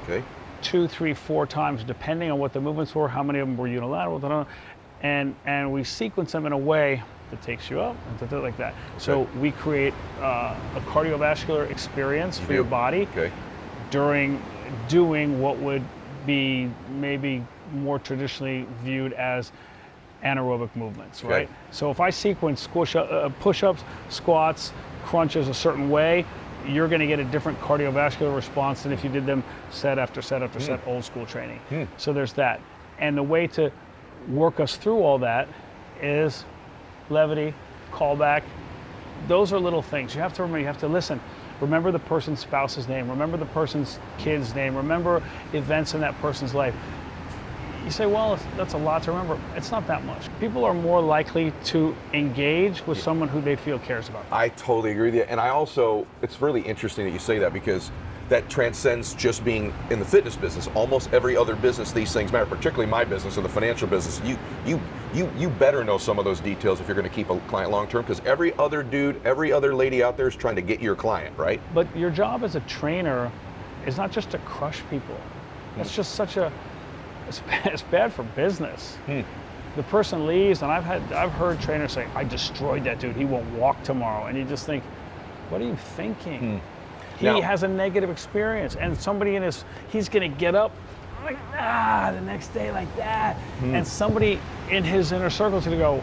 [SPEAKER 6] 2, 3, 4 times, depending on what the movements were, how many of them were unilateral, and we sequence them in a way that takes you up and like that. So we create a cardiovascular experience for your body during doing what would be maybe more traditionally viewed as anaerobic movements, right? So if I sequence push-ups, squats, crunches a certain way, you're going to get a different cardiovascular response than if you did them set after set after set, old school training. So there's that. And the way to work us through all that is levity, callback. Those are little things. You have to remember, you have to listen. Remember the person's spouse's name. Remember the person's kid's name. Remember events in that person's life. You say, well, that's a lot to remember. It's not that much. People are more likely to engage with someone who they feel cares about them.
[SPEAKER 2] I totally agree with you. And I also, it's really interesting that you say that, because that transcends just being in the fitness business. Almost every other business, these things matter, particularly my business or the financial business. You better know some of those details if you're going to keep a client long term, because every other dude, every other lady out there is trying to get your client, right?
[SPEAKER 6] But your job as a trainer is not just to crush people. That's just such a, it's bad for business. The person leaves, and I've heard trainers say, I destroyed that dude, he won't walk tomorrow. And you just think, what are you thinking? He has a negative experience, and somebody he's gonna get up like, the next day like that. And somebody in his inner circle is gonna go,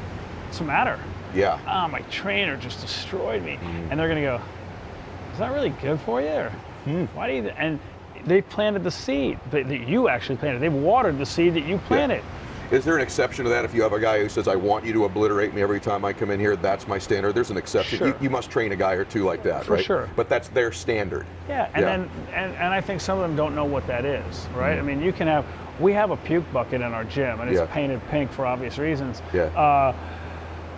[SPEAKER 6] what's the matter? My trainer just destroyed me. And they're gonna go, is that really good for you? Or, why do you, and they planted the seed that you actually planted. They've watered the seed that you planted.
[SPEAKER 2] Is there an exception to that? If you have a guy who says, I want you to obliterate me every time I come in here, that's my standard, there's an exception.
[SPEAKER 6] Sure.
[SPEAKER 2] You must train a guy or two like that,
[SPEAKER 6] For
[SPEAKER 2] right?
[SPEAKER 6] sure.
[SPEAKER 2] But that's their standard.
[SPEAKER 6] Yeah, and I think some of them don't know what that is, right? I mean, we have a puke bucket in our gym, and it's painted pink for obvious reasons.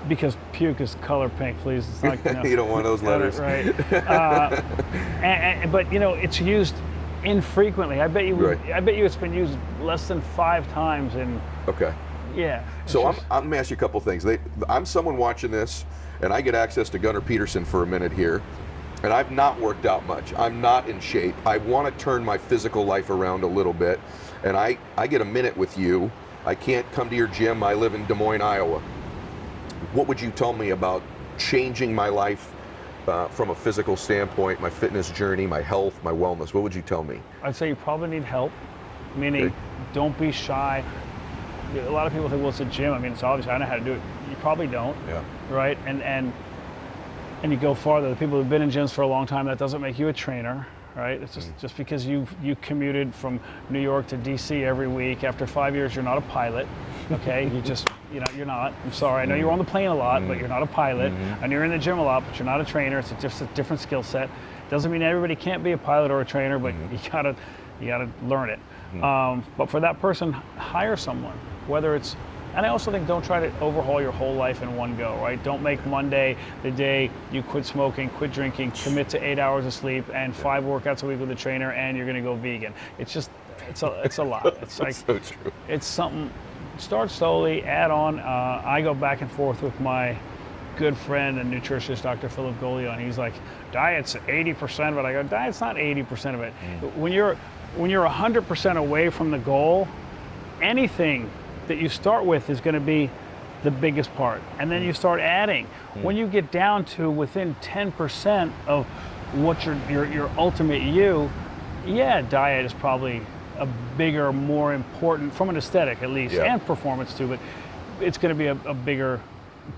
[SPEAKER 6] Because puke is color pink, please. It's not,
[SPEAKER 2] you don't want those letters.
[SPEAKER 6] Right. But it's used infrequently. I bet you it's been used less than 5 times in Yeah.
[SPEAKER 2] So I'm going to ask you a couple things. I'm someone watching this, and I get access to Gunnar Peterson for a minute here, and I've not worked out much. I'm not in shape. I want to turn my physical life around a little bit, and I get a minute with you. I can't come to your gym. I live in Des Moines, Iowa. What would you tell me about changing my life from a physical standpoint, my fitness journey, my health, my wellness? What would you tell me?
[SPEAKER 6] I'd say you probably need help, meaning don't be shy. A lot of people think, well, it's a gym. I mean, it's obvious. I know how to do it. You probably don't. Yeah. Right? And you go farther. The people who've been in gyms for a long time, that doesn't make you a trainer, right? It's just because you commuted from New York to DC every week. After 5 years, you're not a pilot. Okay? You're not. I'm sorry. I know you're on the plane a lot, but you're not a pilot. And you're in the gym a lot, but you're not a trainer. It's just a different skill set. Doesn't mean everybody can't be a pilot or a trainer, but you gotta learn it. But for that person, hire someone. Whether it's, and I also think don't try to overhaul your whole life in one go, right? Don't make Monday the day you quit smoking, quit drinking, commit to 8 hours of sleep and 5 workouts a week with a trainer, and you're going to go vegan. It's just, it's a lot. It's like,
[SPEAKER 2] so true.
[SPEAKER 6] It's something. Start slowly, add on. I go back and forth with my good friend and nutritionist, Dr. Philip Golio, and he's like, diet's 80% of it. I go, diet's not 80% of it. When you're 100% away from the goal, anything that you start with is going to be the biggest part, and then you start adding. When you get down to within 10% of what your ultimate you, diet is probably a bigger, more important, from an aesthetic at least, and performance too, but it's going to be a bigger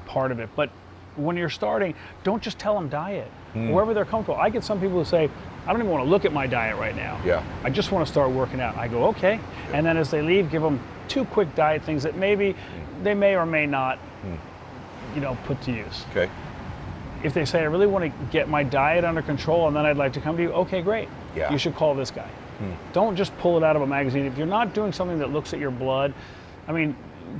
[SPEAKER 6] part of it. But when you're starting, don't just tell them diet. Wherever they're comfortable. I get some people who say, I don't even want to look at my diet right now. I just want to start working out. I go, okay. And then as they leave, give them 2 quick diet things that maybe they may or may not, put to use.
[SPEAKER 2] Okay.
[SPEAKER 6] If they say, I really want to get my diet under control and then I'd like to come to you, okay, great. You should call this guy. Don't just pull it out of a magazine. If you're not doing something that looks at your blood, I mean,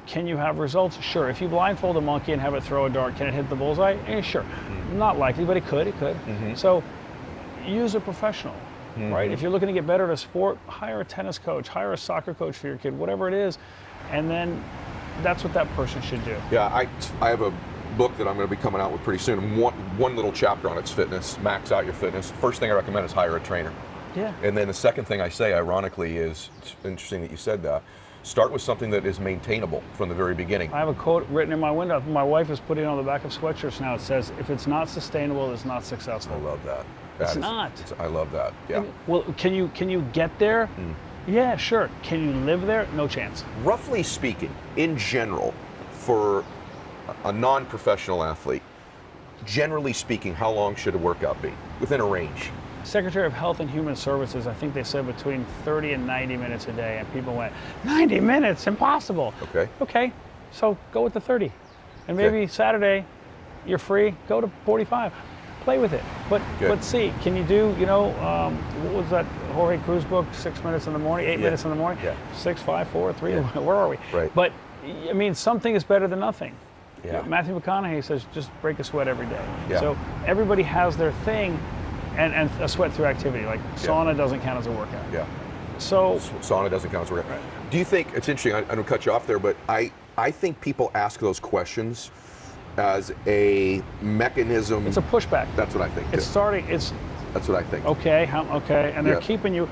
[SPEAKER 6] can you have results? Sure. If you blindfold a monkey and have it throw a dart, can it hit the bullseye? Sure. Not likely, but it could. So use a professional, right? If you're looking to get better at a sport, hire a tennis coach, hire a soccer coach for your kid, whatever it is, and then that's what that person should do.
[SPEAKER 2] I have a book that I'm going to be coming out with pretty soon. One little chapter on its fitness, max out your fitness. First thing I recommend is hire a trainer. And then the second thing I say, ironically, is, it's interesting that you said that, start with something that is maintainable from the very beginning.
[SPEAKER 6] I have a quote written in my window. My wife is putting it on the back of sweatshirts now. It says, if it's not sustainable, it's not successful.
[SPEAKER 2] I love that.
[SPEAKER 6] It's not.
[SPEAKER 2] I love that. Yeah.
[SPEAKER 6] Well, can you get there? Yeah, sure. Can you live there? No chance.
[SPEAKER 2] Roughly speaking, in general, for a non-professional athlete, generally speaking, how long should a workout be? Within a range.
[SPEAKER 6] Secretary of Health and Human Services, I think they said between 30 and 90 minutes a day, and people went, 90 minutes? Impossible. Okay, so go with the 30. And maybe Saturday, you're free, go to 45. Play with it. But let's see, can you do, what was that Jorge Cruz book, 6 minutes in the morning, 8 minutes in the morning? 6, 5, 4, 3, where are we?
[SPEAKER 2] Right.
[SPEAKER 6] But, I mean, something is better than nothing. Matthew McConaughey says, just break a sweat every day. So everybody has their thing, and a sweat through activity. Like sauna doesn't count as a workout. So
[SPEAKER 2] sauna doesn't count as a workout. Right. Do you think, it's interesting, I don't cut you off there, but I think people ask those questions as a mechanism.
[SPEAKER 6] It's a pushback.
[SPEAKER 2] That's what I think.
[SPEAKER 6] That's
[SPEAKER 2] what I think.
[SPEAKER 6] Okay, and they're keeping you.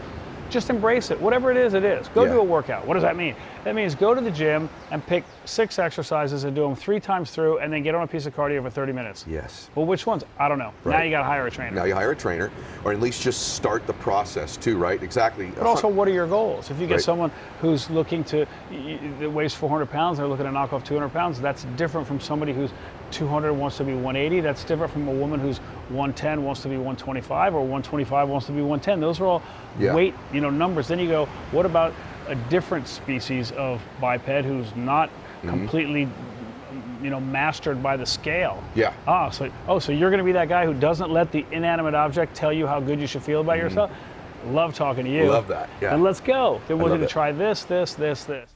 [SPEAKER 6] Just embrace it. Whatever it is, it is. Go do a workout. What does that mean? That means go to the gym and pick 6 exercises and do them 3 times through, and then get on a piece of cardio for 30 minutes.
[SPEAKER 2] Yes.
[SPEAKER 6] Well, which ones? I don't know. Now you got to hire a trainer.
[SPEAKER 2] Now you hire a trainer, or at least just start the process too, right? Exactly.
[SPEAKER 6] But also, what are your goals? If you get someone who's looking that weighs 400 pounds, they're looking to knock off 200 pounds, that's different from somebody who's 200 wants to be 180. That's different from a woman who's 110 wants to be 125, or 125 wants to be 110. Those are all weight, numbers. Then you go, what about a different species of biped who's not completely, mastered by the scale? So you're going to be that guy who doesn't let the inanimate object tell you how good you should feel about yourself? Love talking to you.
[SPEAKER 2] Love that. Yeah.
[SPEAKER 6] And let's go. Then we're going to try this, this, this, this.